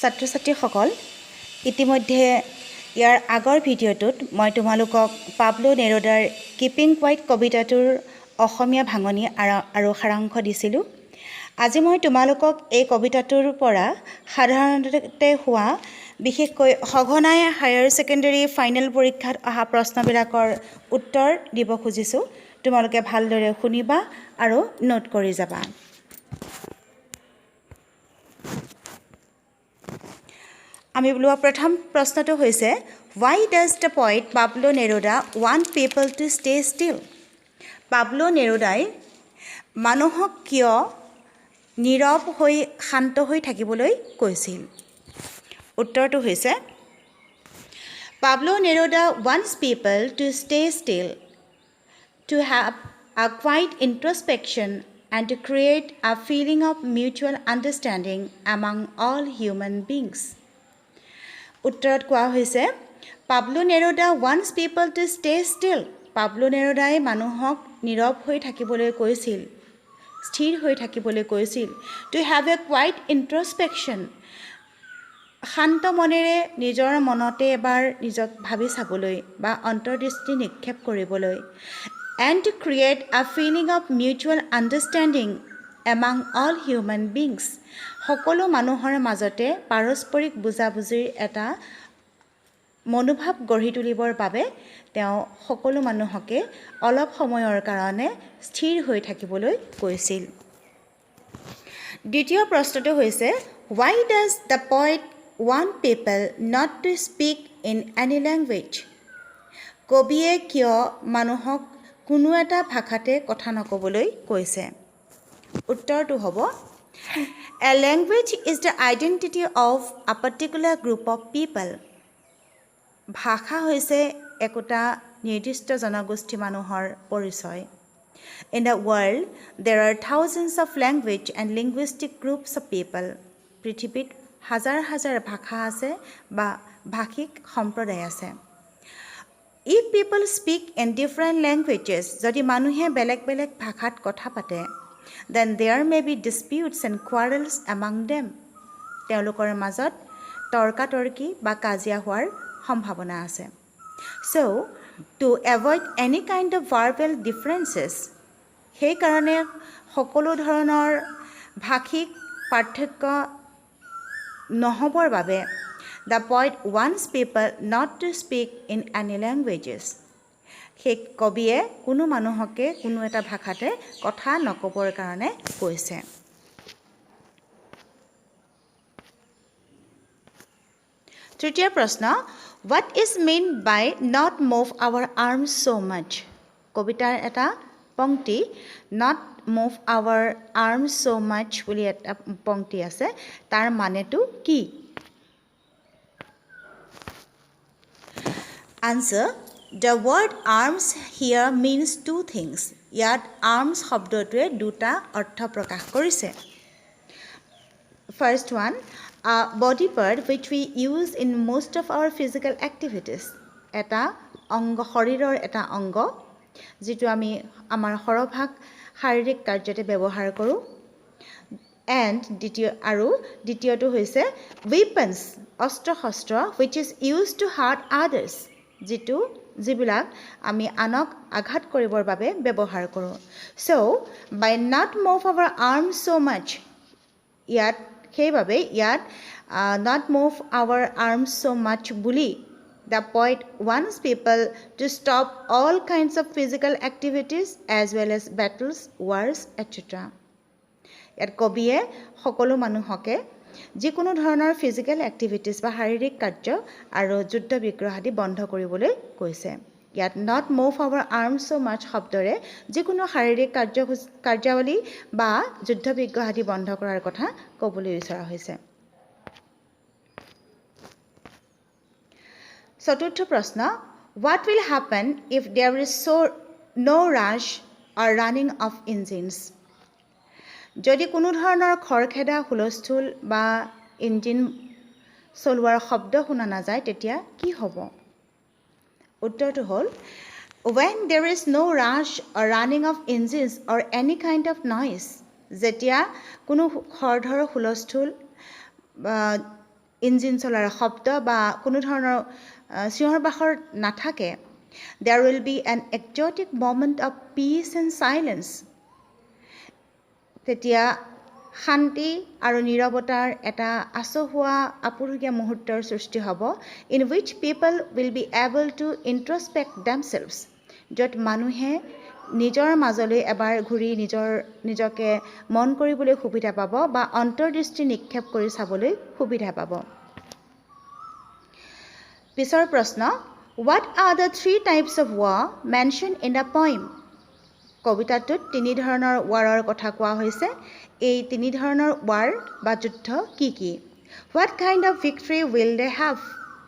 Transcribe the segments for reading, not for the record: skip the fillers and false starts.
ছাত্ৰ-ছাত্ৰীসকল ইতিমধ্যে ইয়াৰ আগৰ ভিডিঅ'টোত মই তোমালোকক পাবলো নেৰুদাৰ কিপিং কুৱাইট কবিতাটোৰ অসমীয়া ভাঙনি আৰু সাৰাংশ দিছিলোঁ। আজি মই তোমালোকক এই কবিতাটোৰ পৰা সাধাৰণতে হোৱা বিশেষকৈ সঘনাই হায়াৰ ছেকেণ্ডাৰী ফাইনেল পৰীক্ষাত অহা প্ৰশ্নবিলাকৰ উত্তৰ দিব খুজিছোঁ। তোমালোকে ভালদৰে শুনিবা আৰু নোট কৰি যাবা। আমি বোলোৱা প্ৰথম প্ৰশ্নটো হৈছে Why does the poet Pablo Neruda want people to stay still? Pablo নেৰুদাই মানুহক কিয় নীৰৱ হৈ শান্ত হৈ থাকিবলৈ কৈছিল? উত্তৰটো হৈছে Pablo Neruda wants people to stay still, to have a quiet introspection and to create a feeling of mutual understanding among all human beings. উত্তৰত কোৱা হৈছে Pablo Neruda wants people to stay still. Pablo নেৰুদাই মানুহক নীৰৱ হৈ থাকিবলৈ কৈছিল, স্থিৰ হৈ থাকিবলৈ কৈছিল। To have a quiet introspection, শান্ত মনেৰে নিজৰ মনতে এবাৰ নিজক ভাবি চাবলৈ বা অন্তৰ্দৃষ্টি নিক্ষেপ কৰিবলৈ। And to create a feeling of mutual understanding among all human beings. সকলো মানুহৰ মাজতে পাৰস্পৰিক বুজাবুজিৰ এটা মনোভাৱ গঢ়ি তুলিবৰ বাবে তেওঁ সকলো মানুহকে অলপ সময়ৰ কাৰণে স্থিৰ হৈ থাকিবলৈ কৈছিল। দ্বিতীয় প্ৰশ্নটো হৈছে Why does the poet want people not to speak in any language? কবিয়ে কিয় মানুহক কোনো এটা ভাষাতে কথা নকবলৈ কৈছে? উত্তৰটো হ'ব A language is the identity of a particular group of people. ভাষা হৈছে একোটা নিৰ্দিষ্ট জনগোষ্ঠী মানুহৰ পৰিচয়। In the world, there are thousands of language and linguistic groups of people. পৃথিৱীত হাজাৰ হাজাৰ ভাষা আছে বা ভাষিক সম্প্ৰদায় আছে। If people speak in different languages, যদি মানুহে বেলেগ বেলেগ ভাষাত কথা পাতে, then there may be disputes and quarrels among them. তেওঁলোকৰ মাজত তৰ্কাতৰ্কি বা কাজিয়া হোৱাৰ সম্ভাৱনা আছে। So, to avoid any kind of verbal differences, সেইকাৰণে সকলো ধৰণৰ ভাষিক পাৰ্থক্য নহবৰ বাবে the poet wants people not to speak in any languages. সেই কবিয়ে কোনো মানুহকে কোনো এটা ভাষাতে কথা নকবৰ কাৰণে কৈছে। তৃতীয় প্ৰশ্ন What is meant by not move our arms so much? কবিতাৰ এটা পংক্তি not move our arms so much বুলি এটা পংক্তি আছে, তাৰ মানেটো কি? Answer The word arms here means two things. ইয়াত arms শব্দটোৱে দুটা অৰ্থ প্ৰকাশ কৰিছে। First one, a body part which we use in most of our physical activities. এটা অংগ, শৰীৰৰ এটা অংগ যিটো আমি আমাৰ সৰভাগ শাৰীৰিক কাৰ্যতে ব্যৱহাৰ কৰোঁ। And দ্বিতীয়টো হৈছে weapons, অস্ত্ৰ-শস্ত্ৰ which is used to hurt others. যিবিলাক আমি আনক আঘাত কৰিবৰ বাবে ব্যৱহাৰ কৰোঁ। So, by not move our arms so much, সেইবাবে ইয়াত not move our arms so much বুলি the poet wants people to stop all kinds of physical activities as well as battles, wars, etc. ইয়াত কবিয়ে সকলো মানুহকে যিকোনো ধৰণৰ physical activities বা শাৰীৰিক কাৰ্য আৰু যুদ্ধ বিগ্ৰহ আদি বন্ধ কৰিবলৈ কৈছে। ইয়াত not move our arms so much শব্দৰে যিকোনো শাৰীৰিক কাৰ্যাৱলী বা যুদ্ধ বিগ্ৰহ আদি বন্ধ কৰাৰ কথা ক'বলৈ বিচৰা হৈছে। চতুৰ্থ প্ৰশ্ন What will happen if there is no rush or running of engines? যদি কোনো ধৰণৰ খৰখেদা হুলস্থুল বা ইঞ্জিন চলোৱাৰ শব্দ শুনা নাযায় তেতিয়া কি হ'ব? উত্তৰটো হ'ল When there is no rush or running of engines or any kind of noise, যেতিয়া কোনো খৰধৰ হুলস্থুল ইঞ্জিন চলাৰ শব্দ বা কোনো ধৰণৰ চিঞৰ বাখৰ নাথাকে, there will be an exotic moment of peace and silence. তেতিয়া শান্তি আৰু নীৰৱতাৰ এটা আচহুৱা আপুৰুগীয়া মুহূৰ্তৰ সৃষ্টি হ'ব, in which people will be able to introspect themselves. য'ত মানুহে নিজৰ মাজলৈ এবাৰ ঘূৰি নিজকে মন কৰিবলৈ সুবিধা পাব বা অন্তৰ্দৃষ্টি নিক্ষেপ কৰি চাবলৈ সুবিধা পাব। পিছৰ প্ৰশ্ন, what are the 3 types of war mentioned in the poem? কবিতাটোত 3 ধৰণৰ ৱাৰৰ কথা কোৱা হৈছে। এই 3 ধৰণৰ ৱাৰ বা যুদ্ধ কি কি? What kind of victory will they have?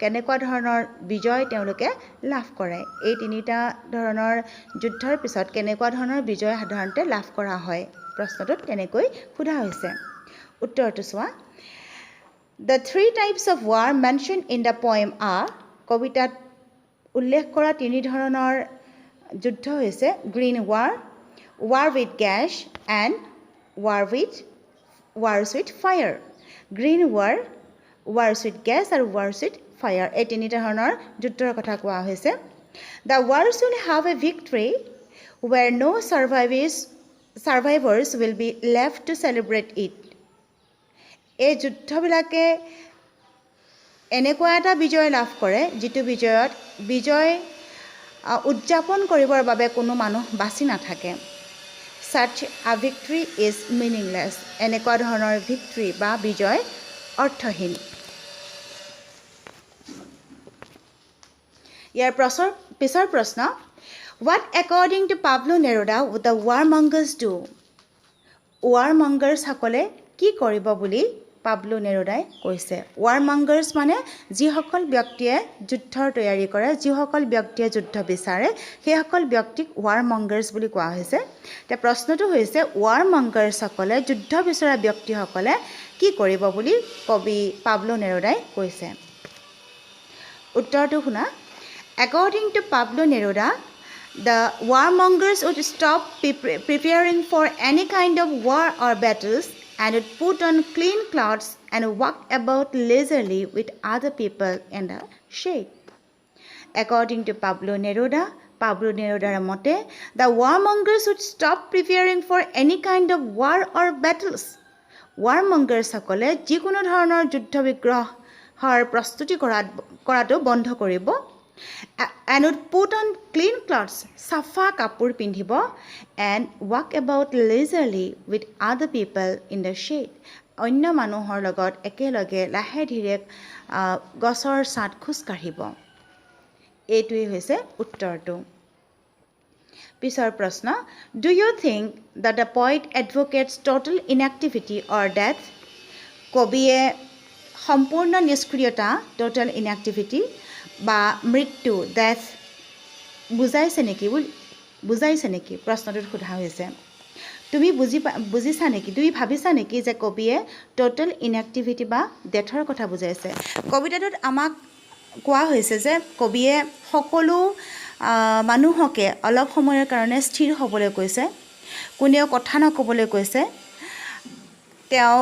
কেনেকুৱা ধৰণৰ বিজয় তেওঁলোকে লাভ কৰে? এই 3টা ধৰণৰ যুদ্ধৰ পিছত কেনেকুৱা ধৰণৰ বিজয় সাধাৰণতে লাভ কৰা হয়? প্ৰশ্নটোত তেনেকৈ সোধা হৈছে। উত্তৰটো চোৱা। The 3 types of war mentioned in the poem are, কবিতাত উল্লেখ কৰা 3 ধৰণৰ যুদ্ধ হৈছে green war, war with gas and wars with fire. Green war, wars with gas আৰু wars with fire, এই 3 ধৰণৰ যুদ্ধৰ কথা কোৱা হৈছে। The wars will have a victory where no survivors will be left to celebrate it. এই যুদ্ধবিলাকে এনেকুৱা এটা বিজয় লাভ কৰে যিটো বিজয় উদযাপন কৰিবৰ বাবে কোনো মানুহ বাছি নাথাকে। Such a victory is meaningless. এনেকুৱা ধৰণৰ ভিক্টৰী বা বিজয় অৰ্থহীন। ইয়াৰ পিছৰ প্ৰশ্ন, what according to Pablo Neruda would the warmongers do? ৱাৰমংগাৰ্ছসকলে কি কৰিব বুলি পাবলো নেৰুদাই কৈছে। ৱাৰমংগাৰ্ছ মানে যিসকল ব্যক্তিয়ে যুদ্ধৰ তৈয়াৰী কৰে, যিসকল ব্যক্তিয়ে যুদ্ধ বিচাৰে, সেইসকল ব্যক্তিক ৱাৰমংগাৰ্ছ বুলি কোৱা হৈছে। এতিয়া প্ৰশ্নটো হৈছে ৱাৰমংগাৰ্ছসকলে, যুদ্ধ বিচৰা ব্যক্তিসকলে কি কৰিব বুলি কবি পাবলো নেৰুদাই কৈছে। উত্তৰটো শুনা। According to Pablo Neruda, the warmongers would stop preparing for any kind of war or battles and would put on clean clothes and walk about leisurely with other people in the shade. According to Pablo Nerudaৰ মতে, the warmongers would stop preparing for any kind of war or battles. warmongersসকলে যিকোনো ধৰণৰ যুদ্ধ বিগ্ৰহৰ প্ৰস্তুতি কৰাটো বন্ধ কৰিব। And would put on clean clothes, safa kapur pindhibo, and walk about leisurely with other people in the shade. অন্য মানুহৰ লগত একেলগে লাহে ধীৰে গছৰ ছাঁত খোজ কাঢ়িব। এইটোৱেই হৈছে উত্তৰটো। পিছৰ প্ৰশ্ন, do you think that the poet advocates total inactivity or death? কবিয়ে সম্পূৰ্ণ নিষ্ক্ৰিয়তা, total inactivity বা মৃত্যু, ডেথ বুজাইছে নেকি প্ৰশ্নটোত সোধা হৈছে। তুমি বুজিছা নেকি, তুমি ভাবিছা নেকি যে কবিয়ে টোটেল ইনএক্টিভিটি বা ডেথৰ কথা বুজাইছে? কবিতাটোত আমাক কোৱা হৈছে যে কবিয়ে সকলো মানুহকে অলপ সময়ৰ কাৰণে স্থিৰ হ'বলৈ কৈছে, কোনেও কথা নক'বলৈ কৈছে, তেওঁ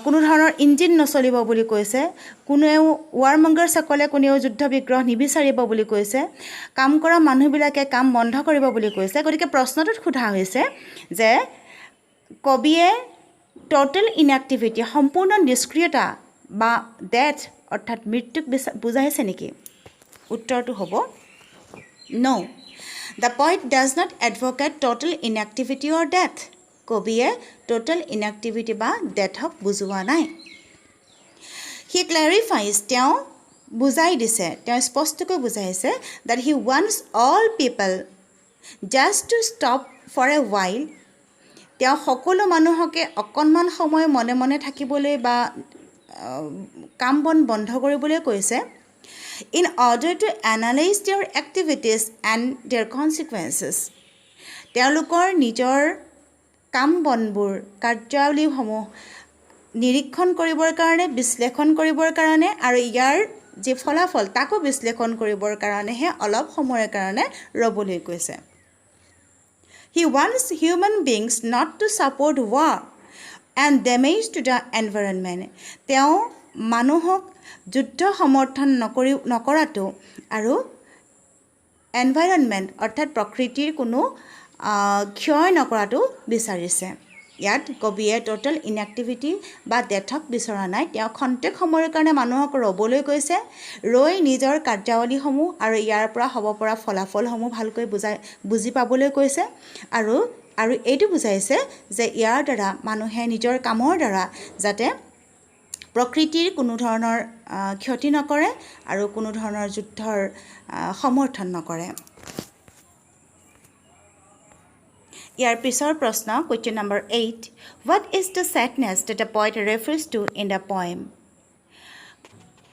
কোনো ধৰণৰ ইঞ্জিন নচলিব বুলি কৈছে, কোনেও ৱাৰমংগাৰ্ছসকলে কোনেও যুদ্ধ বিগ্ৰহ নিবিচাৰিব বুলি কৈছে, কাম কৰা মানুহবিলাকে কাম বন্ধ কৰিব বুলি কৈছে। গতিকে প্ৰশ্নটোত সোধা হৈছে যে কবিয়ে টোটেল ইনএক্টিভিটি, সম্পূৰ্ণ নিষ্ক্ৰিয়তা বা ডেথ অৰ্থাৎ মৃত্যুক বুজাইছে নেকি? উত্তৰটো হ'ব no. The poet does not advocate total inactivity or death. কবিয়ে টোটেল ইনএক্টিভিটি বা ডেথক বুজোৱা নাই। He clarifies, তেওঁ বুজাই দিছে, তেওঁ স্পষ্টকৈ বুজাইছে that he wants all people just to stop for a while. তেওঁ সকলো মানুহকে অকণমান সময় মনে মনে থাকিবলৈ বা কাম বন বন্ধ কৰিবলৈ কৈছে। In order to analyze their activities and their consequences. তেওঁলোকৰ নিজৰ কাম বনবোৰ, কাৰ্যাৱলীসমূহ নিৰীক্ষণ কৰিবৰ কাৰণে, বিশ্লেষণ কৰিবৰ কাৰণে আৰু ইয়াৰ যি ফলাফল তাকো বিশ্লেষণ কৰিবৰ কাৰণেহে অলপ সময়ৰ কাৰণে ৰ'বলৈ কৈছে। He wants human beings not to support war and damage to the environment. তেওঁ মানুহক যুদ্ধ সমৰ্থন নকৰাটো আৰু এনভাইৰনমেণ্ট অৰ্থাৎ প্ৰকৃতিৰ কোনো ক্ষয় নকৰাটো বিচাৰিছে। ইয়াত কবিয়ে টোটেল ইনএক্টিভিটি বা ডেথক বিচৰা নাই। তেওঁ খন্তেক সময়ৰ কাৰণে মানুহক ৰ'বলৈ কৈছে, ৰৈ নিজৰ কাৰ্যাৱলীসমূহ আৰু ইয়াৰ পৰা হ'ব পৰা ফলাফলসমূহ ভালকৈ বুজি পাবলৈ কৈছে আৰু এইটো বুজাইছে যে ইয়াৰ দ্বাৰা মানুহে নিজৰ কামৰ দ্বাৰা যাতে প্ৰকৃতিৰ কোনো ধৰণৰ ক্ষতি নকৰে আৰু কোনো ধৰণৰ যুদ্ধৰ সমৰ্থন নকৰে। ইয়াৰ পিছৰ প্ৰশ্ন question number 8 what is the sadness that the poet refers to in the poem.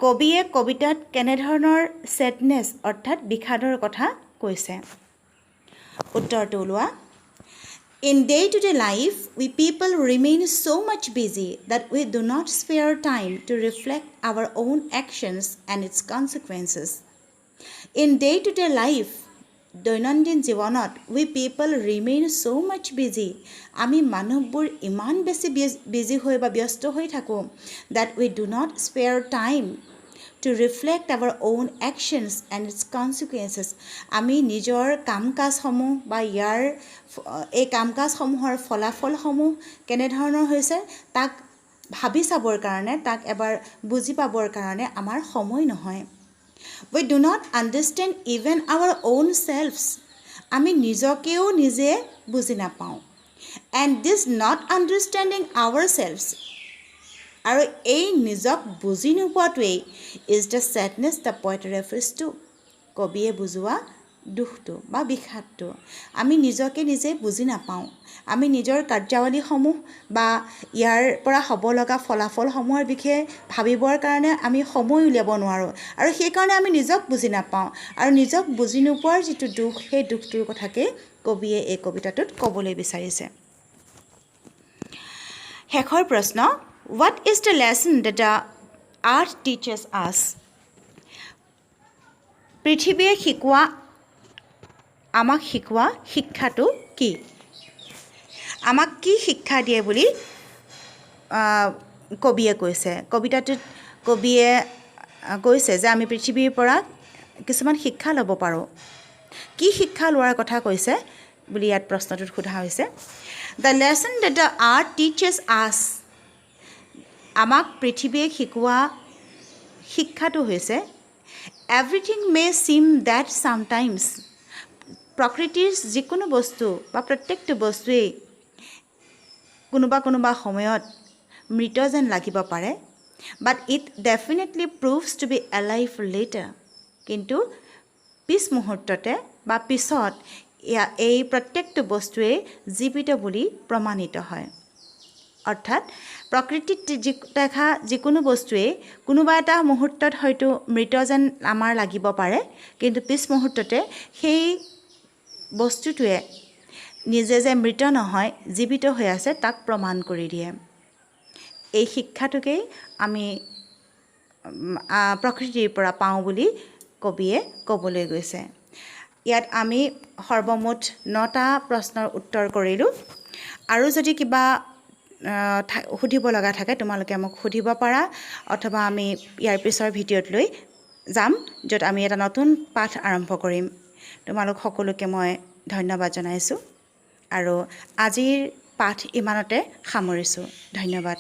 কবিয়ে কবিতাত কেনেধৰণৰ ছেডনেছ অৰ্থাৎ বিষাদৰ কথা কৈছে। উত্তৰটো ওলোৱা। In day-to-day life, we people remain so much busy that we do not spare time to reflect our own actions and its consequences. In day-to-day life, দৈনন্দিন জীৱনত we people remain so much busy. আমি মানুহবোৰ ইমান বেছি busy হৈ বা ব্যস্ত হৈ থাকোঁ that we do not spare time to reflect our own actions and its consequences. আমি নিজৰ কাম কাজসমূহ বা এই কাম কাজসমূহৰ ফলাফলসমূহ কেনেধৰণৰ হৈছে তাক ভাবি চাবৰ কাৰণে, তাক এবাৰ বুজি পাবৰ কাৰণে আমাৰ সময় নহয়। We do not understand even our own selves. আমি নিজকেও নিজে বুজি নাপাওঁ। And this not understanding ourselves আৰু এই নিজক বুজি নোপোৱাটোৱেই is the sadness the poet refers to. কবিয়ে বুজোৱা দুখটো বা বিষাদটো। আমি নিজকে নিজে বুজি নাপাওঁ। আমি নিজৰ কাৰ্যাৱলীসমূহ বা ইয়াৰ পৰা হ'ব লগা ফলাফলসমূহৰ বিষয়ে ভাবিবৰ কাৰণে আমি সময় উলিয়াব নোৱাৰোঁ আৰু সেইকাৰণে আমি নিজক বুজি নাপাওঁ আৰু নিজক বুজি নোপোৱাৰ যিটো দুখ সেই দুখটোৰ কথাকে কবিয়ে এই কবিতাটোত ক'বলৈ বিচাৰিছে। শেষৰ প্ৰশ্ন What is the lesson that the earth teaches us? পৃথিৱীয়ে আমাক শিকোৱা শিক্ষাটো কি? আমাক কি শিক্ষা দিয়ে বুলি কবিয়ে কৈছে। কবিতাটোত কবিয়ে কৈছে যে আমি পৃথিৱীৰ পৰা কিছুমান শিক্ষা ল'ব পাৰোঁ। কি শিক্ষা লোৱাৰ কথা কৈছে বুলি ইয়াত প্ৰশ্নটোত সোধা হৈছে। The lesson that the earth teaches us. আমাক পৃথিৱীয়ে শিকোৱা শিক্ষাটো হৈছে everything may seem that sometimes. প্ৰকৃতিৰ যিকোনো বস্তু বা প্ৰত্যেকটো বস্তুৱেই কোনোবা সময়ত মৃত যেন লাগিব পাৰে, but it definitely proves to be alive later. কিন্তু পিছ মুহূৰ্ততে বা পিছত এই প্ৰত্যেকটো বস্তুৱেই জীৱিত বুলি প্ৰমাণিত হয়। অৰ্থাৎ প্ৰকৃতিত দেখা যিকোনো বস্তুৱেই কোনোবা এটা মুহূৰ্তত হয়তো মৃত যেন আমাৰ লাগিব পাৰে, কিন্তু পিছ মুহূৰ্ততে সেই বস্তুটোৱে নিজে যে মৃত নহয় জীৱিত হৈ আছে তাক প্ৰমাণ কৰি দিয়ে। এই শিক্ষাটোকেই আমি প্ৰকৃতিৰ পৰা পাওঁ বুলি কবিয়ে ক'বলৈ গৈছে। ইয়াত আমি সৰ্বমুঠ 9টা প্ৰশ্নৰ উত্তৰ কৰিলোঁ। আৰু যদি কিবা সুধিব লগা থাকে তোমালোকে মোক সুধিব পাৰা অথবা আমি ইয়াৰ পিছৰ ভিডিঅ'ত লৈ যাম য'ত আমি এটা নতুন পাঠ আৰম্ভ কৰিম। তোমালোক সকলোকে মই ধন্যবাদ জনাইছোঁ আৰু আজিৰ পাঠ ইমানতে সামৰিছোঁ। ধন্যবাদ।